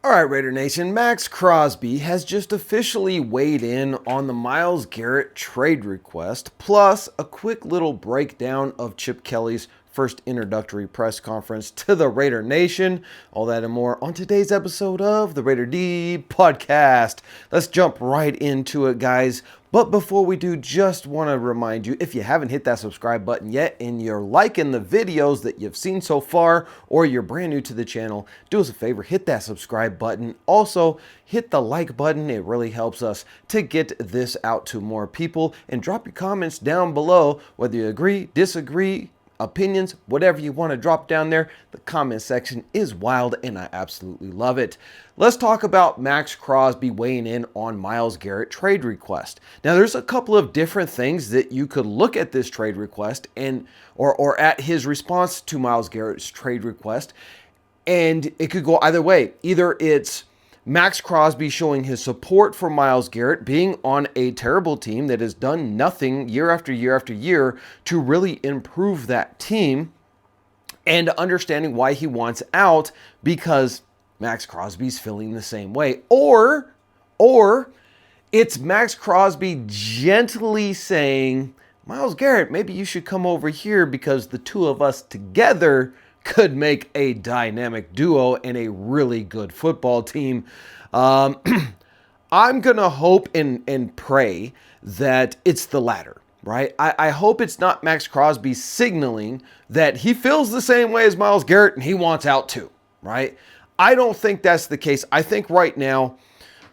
All right, Raider Nation, Maxx Crosby has just officially weighed in on the Myles Garrett trade request, plus a quick little breakdown of Chip Kelly's first introductory press conference to the Raider Nation. All that and more on today's episode of the Raider D podcast. Let's jump right into it, guys. But before we do, just want to remind you, if you haven't hit that subscribe button yet and you're liking the videos that you've seen so far, or you're brand new to the channel, do us a favor, hit that subscribe button. Also, hit the like button. It really helps us to get this out to more people. And drop your comments down below, whether you agree, disagree, opinions, whatever you want to drop down there. The comment section is wild and I absolutely love it. Let's talk about Maxx Crosby weighing in on Myles Garrett trade request. Now there's a couple of different things that you could look at this trade request and or at his response to Myles Garrett's trade request, and it could go either way. Either it's Maxx Crosby showing his support for Myles Garrett, being on a terrible team that has done nothing year after year after year to really improve that team, and understanding why he wants out because Maxx Crosby's feeling the same way. Or it's Maxx Crosby gently saying, Myles Garrett, maybe you should come over here because the two of us together could make a dynamic duo and a really good football team. I'm going to hope and pray that it's the latter, right? I hope it's not Maxx Crosby signaling that he feels the same way as Myles Garrett and he wants out too, right? I don't think that's the case. I think right now,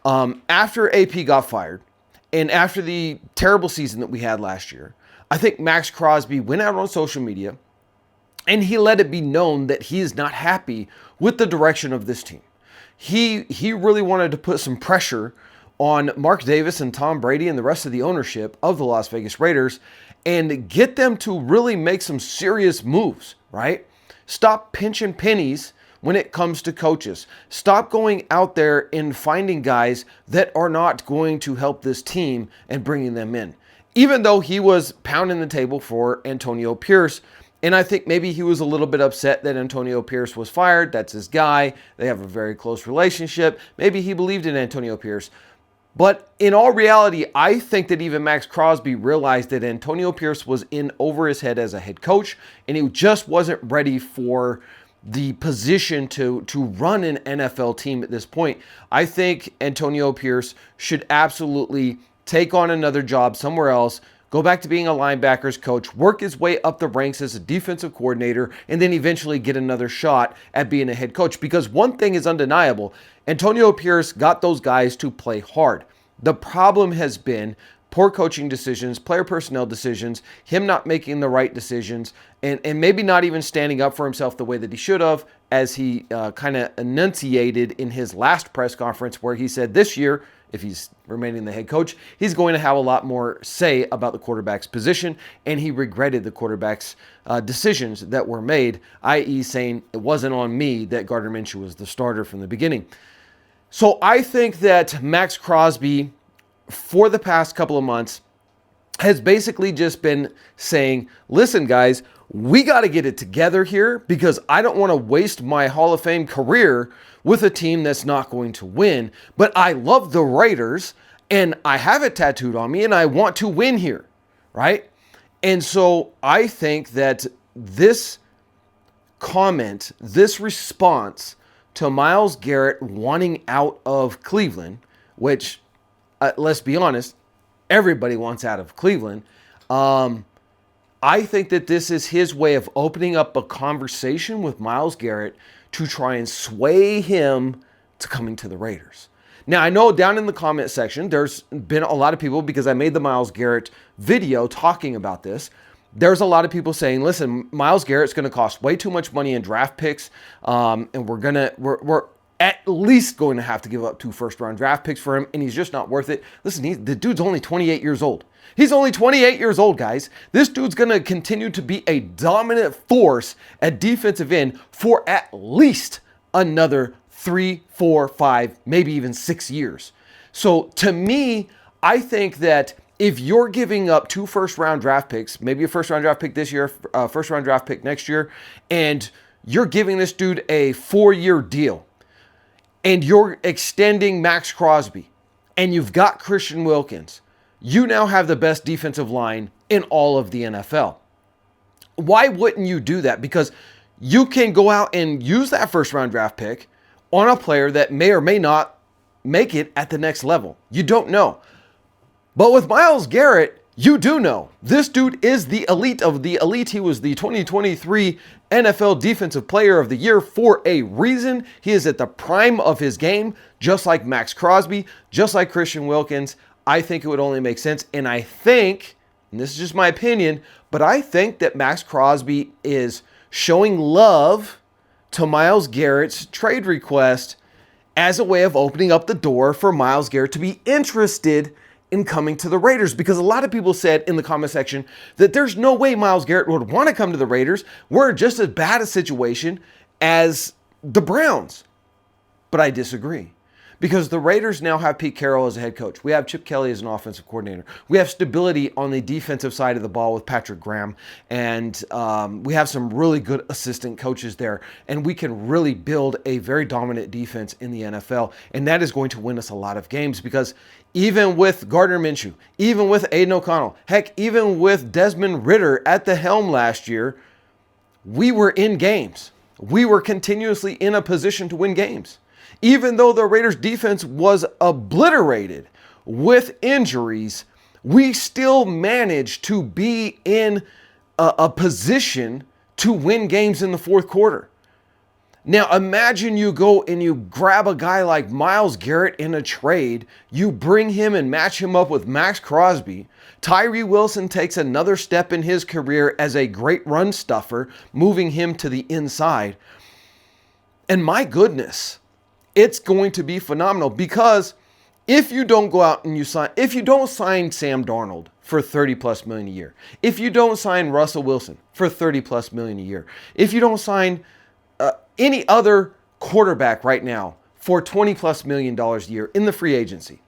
after AP got fired and after the terrible season that we had last year, I think Maxx Crosby went out on social media and he let it be known that he is not happy with the direction of this team. He really wanted to put some pressure on Mark Davis and Tom Brady and the rest of the ownership of the Las Vegas Raiders and get them to really make some serious moves, right? Stop pinching pennies when it comes to coaches. Stop going out there and finding guys that are not going to help this team and bringing them in. Even though he was pounding the table for Antonio Pierce, and I think maybe he was a little bit upset that Antonio Pierce was fired. That's his guy. They have a very close relationship. Maybe he believed in Antonio Pierce. But in all reality, I think that even Maxx Crosby realized that Antonio Pierce was in over his head as a head coach, and he just wasn't ready for the position to run an NFL team at this point. I think Antonio Pierce should absolutely take on another job somewhere else, go back to being a linebackers coach, work his way up the ranks as a defensive coordinator, and then eventually get another shot at being a head coach. Because one thing is undeniable, Antonio Pierce got those guys to play hard. The problem has been poor coaching decisions, player personnel decisions, him not making the right decisions, and maybe not even standing up for himself the way that he should have, as he kind of enunciated in his last press conference where he said this year, if he's remaining the head coach, he's going to have a lot more say about the quarterback's position, and he regretted the quarterback's decisions that were made, i.e. saying it wasn't on me that Gardner Minshew was the starter from the beginning. So I think that Maxx Crosby, for the past couple of months, has basically just been saying, listen, guys, we got to get it together here because I don't want to waste my Hall of Fame career with a team that's not going to win. But I love the Raiders and I have it tattooed on me and I want to win here, right? And so I think that this comment, this response to Myles Garrett wanting out of Cleveland, which, let's be honest, everybody wants out of Cleveland. I think that this is his way of opening up a conversation with Myles Garrett to try and sway him to coming to the Raiders. Now, I know down in the comment section, there's been a lot of people, because I made the Myles Garrett video talking about this, there's a lot of people saying, listen, Myles Garrett's going to cost way too much money in draft picks, and we're at least going to have to give up 2 first-round draft picks for him, and he's just not worth it. Listen, the dude's only 28 years old. He's only 28 years old, guys. This dude's going to continue to be a dominant force at defensive end for at least another 3, 4, 5, maybe even 6 years. So to me, I think that if you're giving up 2 first-round draft picks, maybe a first-round draft pick this year, a first-round draft pick next year, and you're giving this dude a 4-year deal, and you're extending Maxx Crosby, and you've got Christian Wilkins, you now have the best defensive line in all of the NFL. Why wouldn't you do that? Because you can go out and use that first round draft pick on a player that may or may not make it at the next level. You don't know. But with Myles Garrett, you do know. This dude is the elite of the elite. He was the 2023 NFL Defensive Player of the Year for a reason. He is at the prime of his game, just like Maxx Crosby, just like Christian Wilkins. I think it would only make sense. And I think, and this is just my opinion, but I think that Maxx Crosby is showing love to Myles Garrett's trade request as a way of opening up the door for Myles Garrett to be interested in coming to the Raiders, because a lot of people said in the comment section that there's no way Myles Garrett would want to come to the Raiders. We're in just as bad a situation as the Browns. But I disagree, because the Raiders now have Pete Carroll as a head coach. We have Chip Kelly as an offensive coordinator. We have stability on the defensive side of the ball with Patrick Graham. And we have some really good assistant coaches there. And we can really build a very dominant defense in the NFL. And that is going to win us a lot of games, because even with Gardner Minshew, even with Aiden O'Connell, heck, even with Desmond Ridder at the helm last year, we were in games. We were continuously in a position to win games. Even though the Raiders defense was obliterated with injuries, we still managed to be in a position to win games in the fourth quarter. Now, imagine you go and you grab a guy like Myles Garrett in a trade, you bring him and match him up with Maxx Crosby. Tyree Wilson takes another step in his career as a great run stuffer, moving him to the inside. And my goodness, it's going to be phenomenal, because if you don't go out and if you don't sign Sam Darnold for $30+ million a year, if you don't sign Russell Wilson for $30+ million a year, if you don't sign any other quarterback right now for $20+ million a year in the free agency,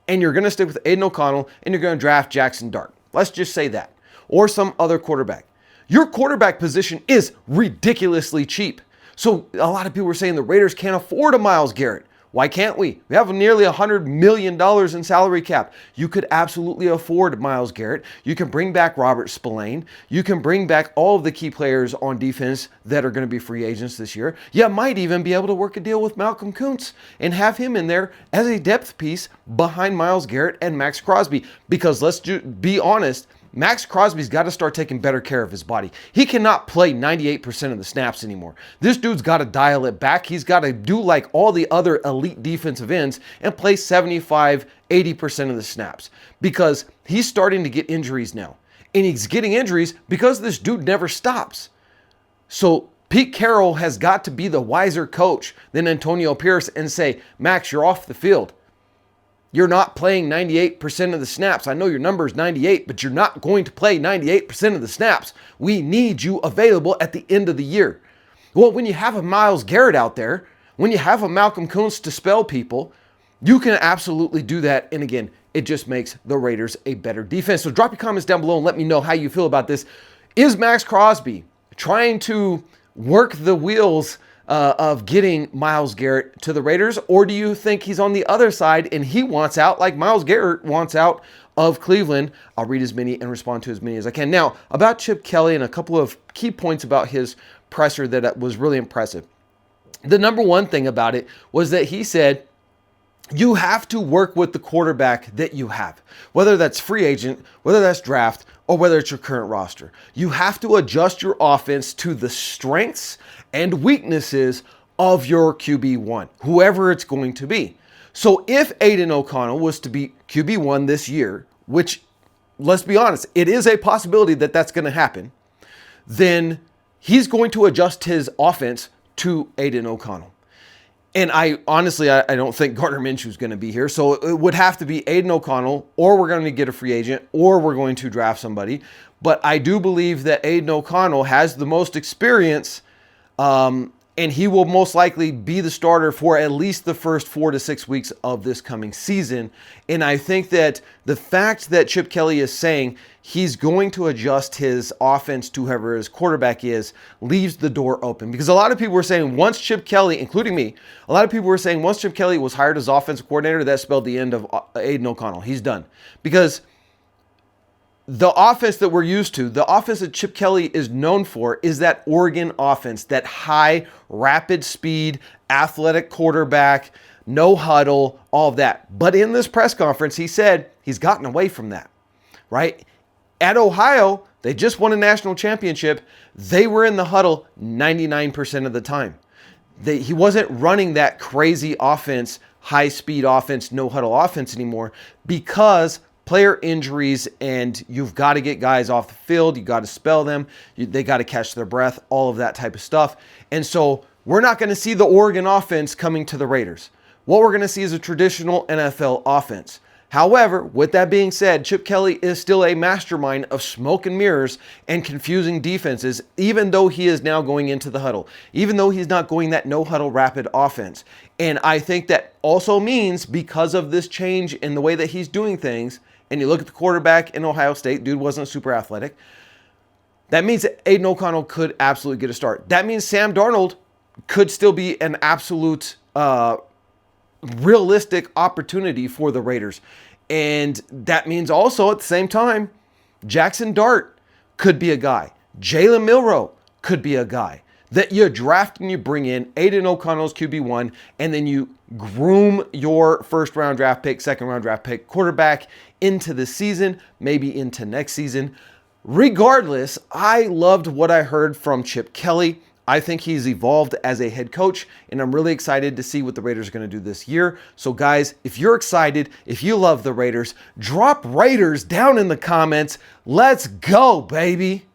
and you're going to stick with Aiden O'Connell and you're going to draft Jackson Dart, let's just say that, or some other quarterback, your quarterback position is ridiculously cheap. So a lot of people were saying the Raiders can't afford a Myles Garrett. Why can't we? We have nearly $100 million in salary cap. You could absolutely afford Myles Garrett. You can bring back Robert Spillane. You can bring back all of the key players on defense that are going to be free agents this year. You might even be able to work a deal with Malcolm Kuntz and have him in there as a depth piece behind Myles Garrett and Maxx Crosby. Because let's be honest, Maxx Crosby's got to start taking better care of his body. He cannot play 98% of the snaps anymore. This dude's got to dial it back. He's got to do like all the other elite defensive ends and play 75, 80% of the snaps, because he's starting to get injuries now. And he's getting injuries because this dude never stops. So Pete Carroll has got to be the wiser coach than Antonio Pierce and say, Max, you're off the field. You're not playing 98% of the snaps. I know your number is 98, but you're not going to play 98% of the snaps. We need you available at the end of the year. Well, when you have a Myles Garrett out there, when you have a Malcolm Kuntz to spell people, you can absolutely do that. And again, it just makes the Raiders a better defense. So drop your comments down below and let me know how you feel about this. Is Maxx Crosby trying to work the wheels of getting Myles Garrett to the Raiders, or do you think he's on the other side and he wants out like Myles Garrett wants out of Cleveland? I'll read as many and respond to as many as I can. Now, about Chip Kelly and a couple of key points about his presser that was really impressive. The number one thing about it was that he said, you have to work with the quarterback that you have, whether that's free agent, whether that's draft, or whether it's your current roster. You have to adjust your offense to the strengths and weaknesses of your QB1, whoever it's going to be. So if Aiden O'Connell was to be QB1 this year, which, let's be honest, it is a possibility that that's going to happen, then he's going to adjust his offense to Aiden O'Connell. And I honestly don't think Gardner Minshew is going to be here. So it would have to be Aiden O'Connell, or we're going to get a free agent, or we're going to draft somebody. But I do believe that Aiden O'Connell has the most experience and he will most likely be the starter for at least the first 4 to 6 weeks of this coming season. And I think that the fact that Chip Kelly is saying he's going to adjust his offense to whoever his quarterback is leaves the door open. Because a lot of people were saying once Chip Kelly, including me, a lot of people were saying once Chip Kelly was hired as offensive coordinator, that spelled the end of Aiden O'Connell. He's done. Because the offense that we're used to, the offense that Chip Kelly is known for, is that Oregon offense, that high, rapid speed, athletic quarterback, no huddle, all of that. But in this press conference, he said he's gotten away from that, right? At Ohio, they just won a national championship. They were in the huddle 99% of the time. He wasn't running that crazy offense, high-speed offense, no huddle offense anymore because player injuries, and you've got to get guys off the field. You got to spell them. They got to catch their breath, all of that type of stuff. And so we're not going to see the Oregon offense coming to the Raiders. What we're going to see is a traditional NFL offense. However, with that being said, Chip Kelly is still a mastermind of smoke and mirrors and confusing defenses, even though he is now going into the huddle, even though he's not going that no huddle rapid offense. And I think that also means because of this change in the way that he's doing things, and you look at the quarterback in Ohio State, dude wasn't super athletic. That means that Aiden O'Connell could absolutely get a start. That means Sam Darnold could still be an absolute realistic opportunity for the Raiders. And that means also at the same time, Jackson Dart could be a guy. Jalen Milroe could be a guy that you draft and you bring in. Aiden O'Connell's QB1, and then you groom your first round draft pick, second round draft pick quarterback into the season, maybe into next season. Regardless, I loved what I heard from Chip Kelly. I think he's evolved as a head coach, and I'm really excited to see what the Raiders are going to do this year. So guys, if you're excited, if you love the Raiders, drop Raiders down in the comments. Let's go, baby.